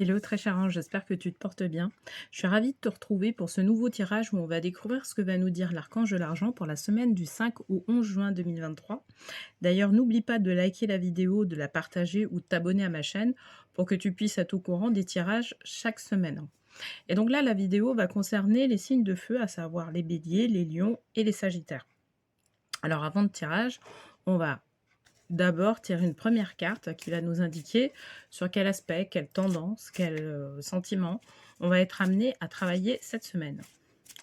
Hello très cher ange, j'espère que tu te portes bien. Je suis ravie de te retrouver pour ce nouveau tirage où on va découvrir ce que va nous dire l'archange de l'argent pour la semaine du 5 au 11 juin 2023. D'ailleurs, n'oublie pas de liker la vidéo, de la partager ou de t'abonner à ma chaîne pour que tu puisses être au courant des tirages chaque semaine. Et donc là, la vidéo va concerner les signes de feu, à savoir les béliers, les lions et les sagittaires. Alors avant le tirage, on va d'abord tirer une première carte qui va nous indiquer sur quel aspect, quelle tendance, quel sentiment on va être amené à travailler cette semaine.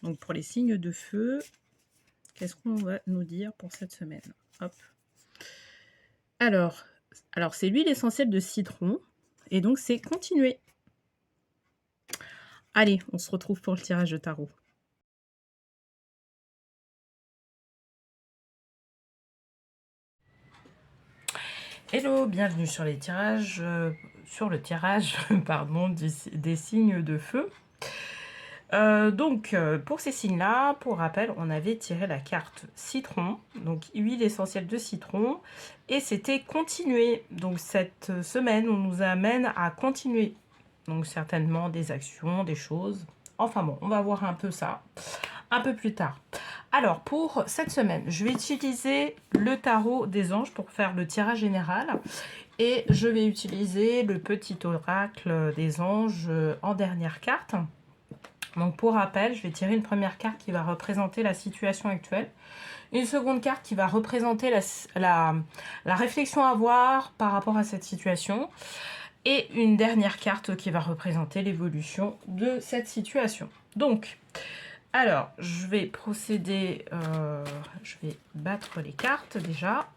Donc pour les signes de feu, qu'est-ce qu'on va nous dire pour cette semaine? Hop. Alors, c'est l'huile essentielle de citron et donc c'est continuer. Allez, on se retrouve pour le tirage de tarot. Hello, bienvenue sur les tirages, sur le tirage pardon, des signes de feu. Pour ces signes-là, pour rappel, on avait tiré la carte citron, donc huile essentielle de citron, et c'était continuer. Donc cette semaine, on nous amène à continuer. Donc certainement des actions, des choses. Enfin bon, on va voir un peu ça un peu plus tard. Alors pour cette semaine, je vais utiliser le tarot des anges pour faire le tirage général. Et je vais utiliser le petit oracle des anges en dernière carte. Donc pour rappel, je vais tirer une première carte qui va représenter la situation actuelle. Une seconde carte qui va représenter la réflexion à avoir par rapport à cette situation. Et une dernière carte qui va représenter l'évolution de cette situation. Donc, alors, je vais procéder, je vais battre les cartes déjà.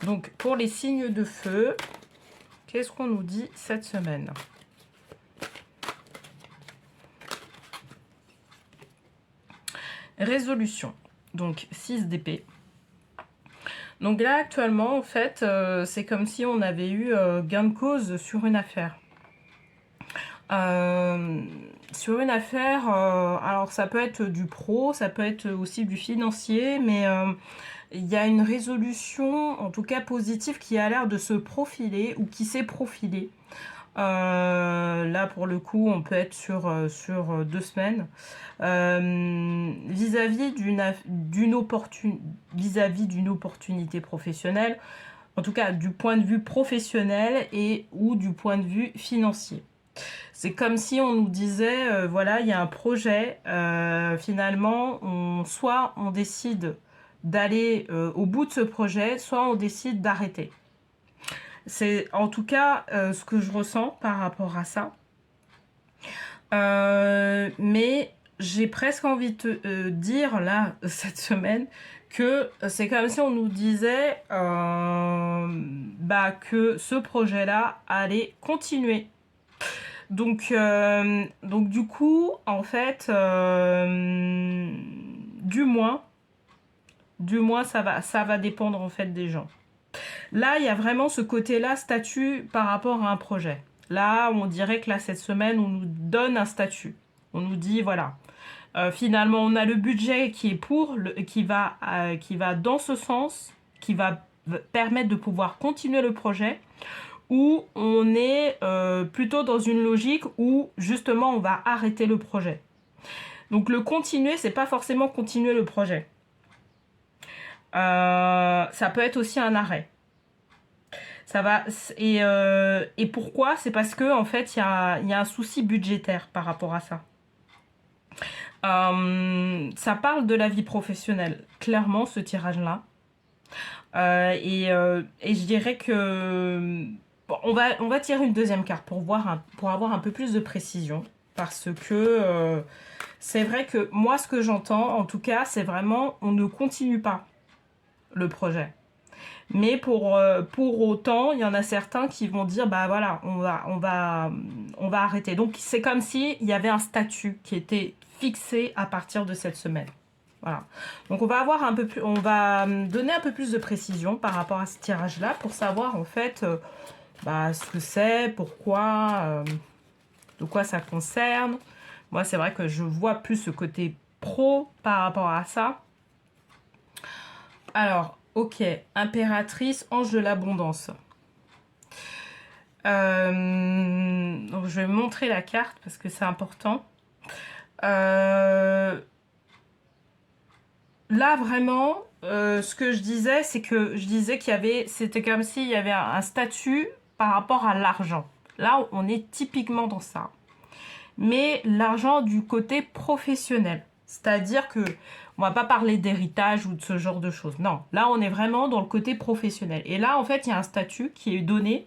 Donc, pour les signes de feu, qu'est-ce qu'on nous dit cette semaine ? Résolution, donc 6 d'épée. Donc là, actuellement, en fait, c'est comme si on avait eu gain de cause sur une affaire. Sur une affaire, alors ça peut être du pro, ça peut être aussi du financier, mais il y a une résolution, en tout cas positive, qui a l'air de se profiler ou qui s'est profilée. Là, pour le coup, on peut être sur 2 semaines. Vis-à-vis d'une opportunité professionnelle, en tout cas du point de vue professionnel et ou du point de vue financier. C'est comme si on nous disait, voilà, il y a un projet, finalement, soit on décide d'aller au bout de ce projet, soit on décide d'arrêter. C'est en tout cas ce que je ressens par rapport à ça. Mais j'ai presque envie de te dire, là, cette semaine, que c'est comme si on nous disait que ce projet-là allait continuer. Donc du coup, en fait, du moins, ça va dépendre en fait des gens. Là, il y a vraiment ce côté-là, statut par rapport à un projet. Là, on dirait que là, cette semaine, on nous donne un statut. On nous dit, voilà, finalement, on a le budget qui est qui va dans ce sens, qui va permettre de pouvoir continuer le projet, ou on est plutôt dans une logique où, justement, on va arrêter le projet. Donc, le continuer, c'est pas forcément continuer le projet. Ça peut être aussi un arrêt. Ça va, et pourquoi? C'est parce que en fait, il y a un souci budgétaire par rapport à ça. Ça parle de la vie professionnelle, clairement, ce tirage-là. Et je dirais que... Bon, on va tirer une deuxième carte pour avoir un peu plus de précision. Parce que c'est vrai que moi, ce que j'entends, en tout cas, c'est vraiment, on ne continue pas le projet. Mais pour autant, il y en a certains qui vont dire, bah voilà, on va arrêter. Donc c'est comme si il y avait un statut qui était fixé à partir de cette semaine. Voilà. Donc on va avoir on va donner un peu plus de précision par rapport à ce tirage-là pour savoir en fait ce que c'est, pourquoi, de quoi ça concerne. Moi, c'est vrai que je vois plus ce côté pro par rapport à ça. Alors, ok, impératrice, ange de l'abondance. Donc je vais montrer la carte parce que c'est important. Là vraiment, ce que je disais, c'est que je disais qu'il y avait, c'était comme s'il y avait un statut par rapport à l'argent. Là, on est typiquement dans ça. Mais l'argent du côté professionnel. C'est-à-dire que on va pas parler d'héritage ou de ce genre de choses. Non, là, on est vraiment dans le côté professionnel. Et là, en fait, il y a un statut qui est donné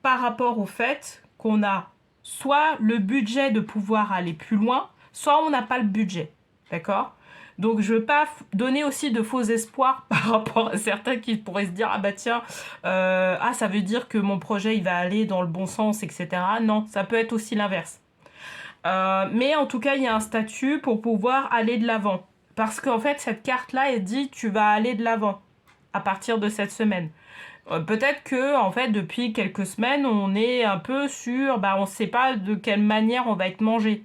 par rapport au fait qu'on a soit le budget de pouvoir aller plus loin, soit on n'a pas le budget. D'accord? Donc, je ne veux pas donner aussi de faux espoirs par rapport à certains qui pourraient se dire ah bah tiens, ça veut dire que mon projet il va aller dans le bon sens, etc. Non, ça peut être aussi l'inverse. Mais en tout cas, il y a un statut pour pouvoir aller de l'avant. Parce qu'en fait, cette carte-là, elle dit tu vas aller de l'avant à partir de cette semaine. Peut-être que, en fait, depuis quelques semaines, on est un peu sur, on ne sait pas de quelle manière on va être mangé.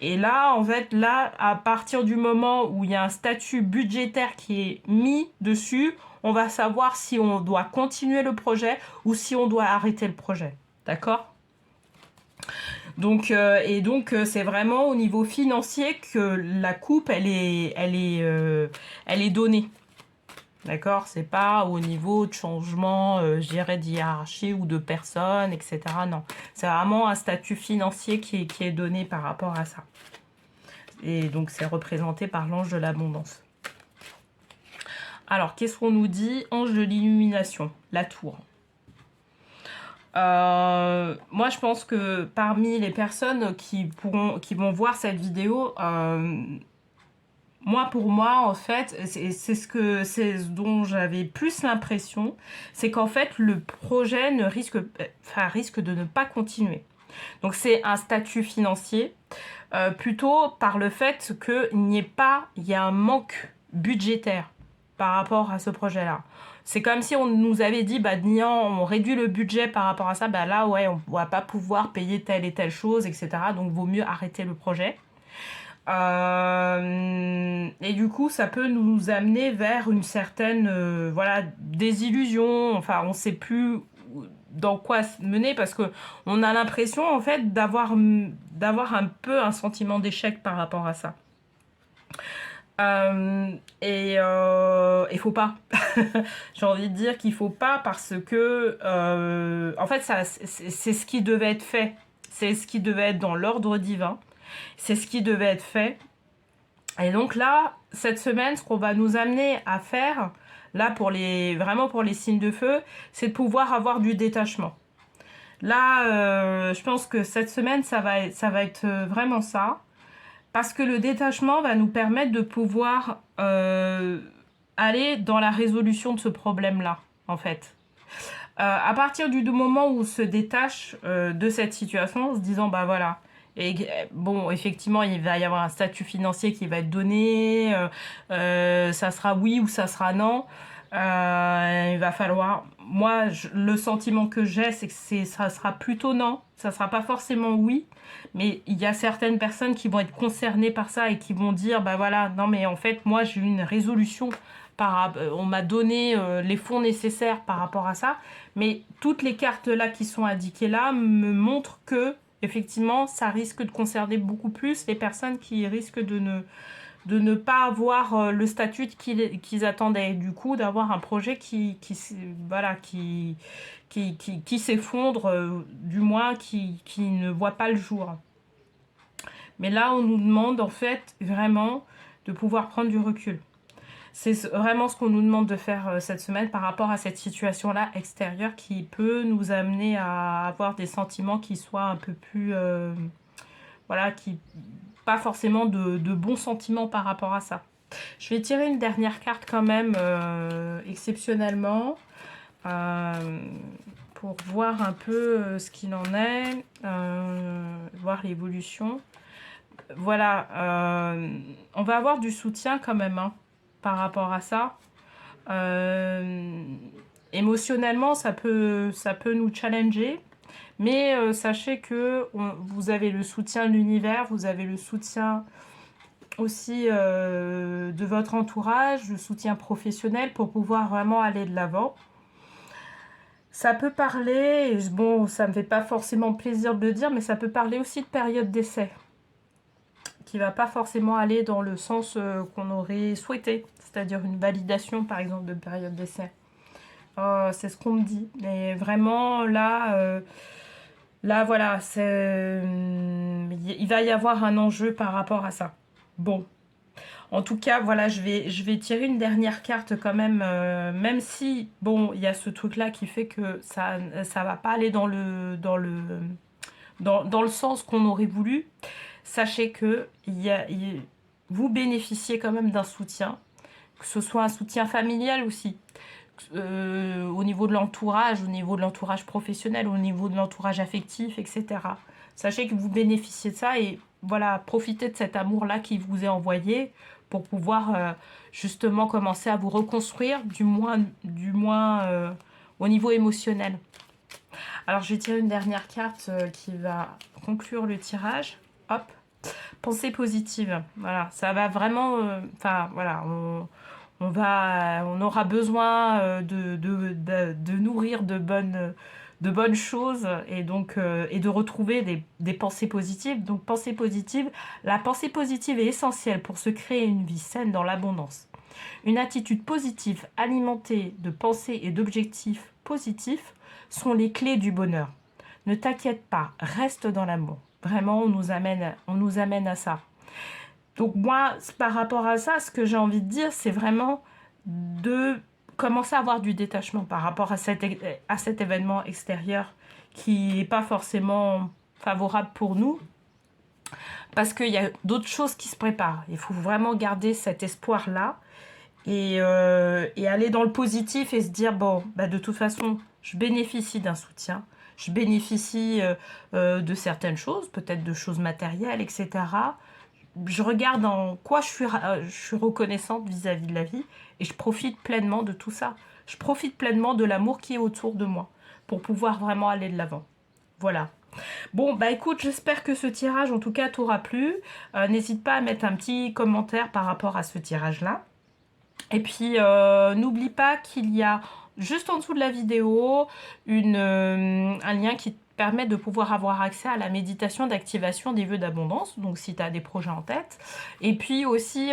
Et là, en fait, là, à partir du moment où il y a un statut budgétaire qui est mis dessus, on va savoir si on doit continuer le projet ou si on doit arrêter le projet. D'accord ? Donc, c'est vraiment au niveau financier que la coupe, elle est donnée. D'accord? C'est pas au niveau de changement, je dirais, de hiérarchie ou de personne, etc. Non. C'est vraiment un statut financier qui est donné par rapport à ça. Et donc, c'est représenté par l'ange de l'abondance. Alors, qu'est-ce qu'on nous dit? Ange de l'illumination, la tour. Moi, je pense que parmi les personnes qui vont voir cette vidéo, pour moi, en fait, c'est ce dont j'avais plus l'impression, c'est qu'en fait, le projet risque de ne pas continuer. Donc, c'est un statut financier, plutôt par le fait qu'il y a un manque budgétaire par rapport à ce projet-là. C'est comme si on nous avait dit, Nian, on réduit le budget par rapport à ça, là, ouais, on va pas pouvoir payer telle et telle chose, etc. Donc, vaut mieux arrêter le projet. Et du coup, ça peut nous amener vers une certaine désillusion. Enfin, on ne sait plus dans quoi se mener parce que on a l'impression en fait d'avoir un peu un sentiment d'échec par rapport à ça. Il faut pas. J'ai envie de dire qu'il faut pas parce que en fait c'est ce qui devait être fait. C'est ce qui devait être dans l'ordre divin. C'est ce qui devait être fait. Et donc là, cette semaine, ce qu'on va nous amener à faire, là vraiment pour les signes de feu, c'est de pouvoir avoir du détachement. Là, je pense que cette semaine, ça va être vraiment ça. Parce que le détachement va nous permettre de pouvoir aller dans la résolution de ce problème-là, en fait. À partir du moment où on se détache de cette situation, en se disant, voilà, et bon, effectivement, il va y avoir un statut financier qui va être donné, ça sera oui ou ça sera non. Il va falloir... Moi, le sentiment que j'ai, c'est que ça sera plutôt non. Ça sera pas forcément oui. Mais il y a certaines personnes qui vont être concernées par ça et qui vont dire, voilà, non mais en fait, moi, j'ai eu une résolution. On m'a donné les fonds nécessaires par rapport à ça. Mais toutes les cartes là qui sont indiquées là me montrent que, effectivement, ça risque de concerner beaucoup plus les personnes qui risquent de ne pas avoir le statut qu'ils attendaient. Du coup, d'avoir un projet qui s'effondre, du moins qui ne voit pas le jour. Mais là, on nous demande en fait vraiment de pouvoir prendre du recul. C'est vraiment ce qu'on nous demande de faire cette semaine par rapport à cette situation-là extérieure qui peut nous amener à avoir des sentiments qui soient un peu plus... pas forcément de bons sentiments par rapport à ça. Je vais tirer une dernière carte quand même, exceptionnellement, pour voir un peu ce qu'il en est, voir l'évolution. Voilà, on va avoir du soutien quand même par rapport à ça. Émotionnellement, ça peut nous challenger. Mais sachez que vous avez le soutien de l'univers, vous avez le soutien aussi de votre entourage, le soutien professionnel pour pouvoir vraiment aller de l'avant. Ça peut parler, et bon, ça me fait pas forcément plaisir de le dire, mais ça peut parler aussi de période d'essai, qui va pas forcément aller dans le sens qu'on aurait souhaité, c'est-à-dire une validation, par exemple, de période d'essai. C'est ce qu'on me dit. Mais vraiment, là voilà, il va y avoir un enjeu par rapport à ça. Bon. En tout cas, voilà, je vais tirer une dernière carte quand même, même si, bon, il y a ce truc-là qui fait que ça va pas aller dans le sens qu'on aurait voulu. Sachez que vous bénéficiez quand même d'un soutien, que ce soit un soutien familial aussi, au niveau de l'entourage professionnel, au niveau de l'entourage affectif, etc. Sachez que vous bénéficiez de ça et voilà, profitez de cet amour-là qui vous est envoyé pour pouvoir justement commencer à vous reconstruire, du moins au niveau émotionnel. Alors, je vais tirer une dernière carte qui va conclure le tirage. Hop, pensée positive. Voilà, ça va vraiment... Enfin, voilà, on aura besoin de nourrir de bonnes choses et donc et de retrouver des pensées positives. Donc, pensée positive, la pensée positive est essentielle pour se créer une vie saine dans l'abondance. Une attitude positive alimentée de pensées et d'objectifs positifs sont les clés du bonheur. Ne t'inquiète pas, reste dans l'amour. Vraiment, on nous amène à ça. Donc moi, par rapport à ça, ce que j'ai envie de dire, c'est vraiment de commencer à avoir du détachement par rapport à cet événement extérieur qui n'est pas forcément favorable pour nous. Parce qu'il y a d'autres choses qui se préparent. Il faut vraiment garder cet espoir-là et aller dans le positif et se dire, bon, bah de toute façon, je bénéficie d'un soutien. Je bénéficie de certaines choses, peut-être de choses matérielles, etc. Je regarde en quoi je suis reconnaissante vis-à-vis de la vie et je profite pleinement de tout ça. Je profite pleinement de l'amour qui est autour de moi pour pouvoir vraiment aller de l'avant. Voilà. Bon, bah écoute, j'espère que ce tirage, en tout cas, t'aura plu. N'hésite pas à mettre un petit commentaire par rapport à ce tirage-là. Et puis, n'oublie pas qu'il y a juste en dessous de la vidéo un lien qui te permet de pouvoir avoir accès à la méditation d'activation des vœux d'abondance, donc si tu as des projets en tête. Et puis aussi,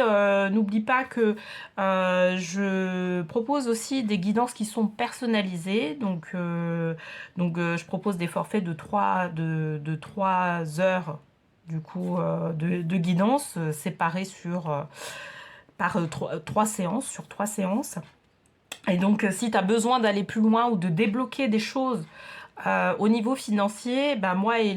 n'oublie pas que je propose aussi des guidances qui sont personnalisées. Donc, je propose des forfaits de 3 heures du coup, de guidance séparées par 3 séances, sur 3 séances. Et donc, si tu as besoin d'aller plus loin ou de débloquer des choses au niveau financier, ben moi et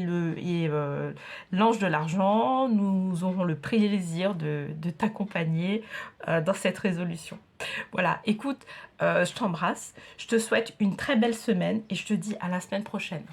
l'ange de l'argent, nous aurons le plaisir de t'accompagner dans cette résolution. Voilà, écoute, je t'embrasse, je te souhaite une très belle semaine et je te dis à la semaine prochaine.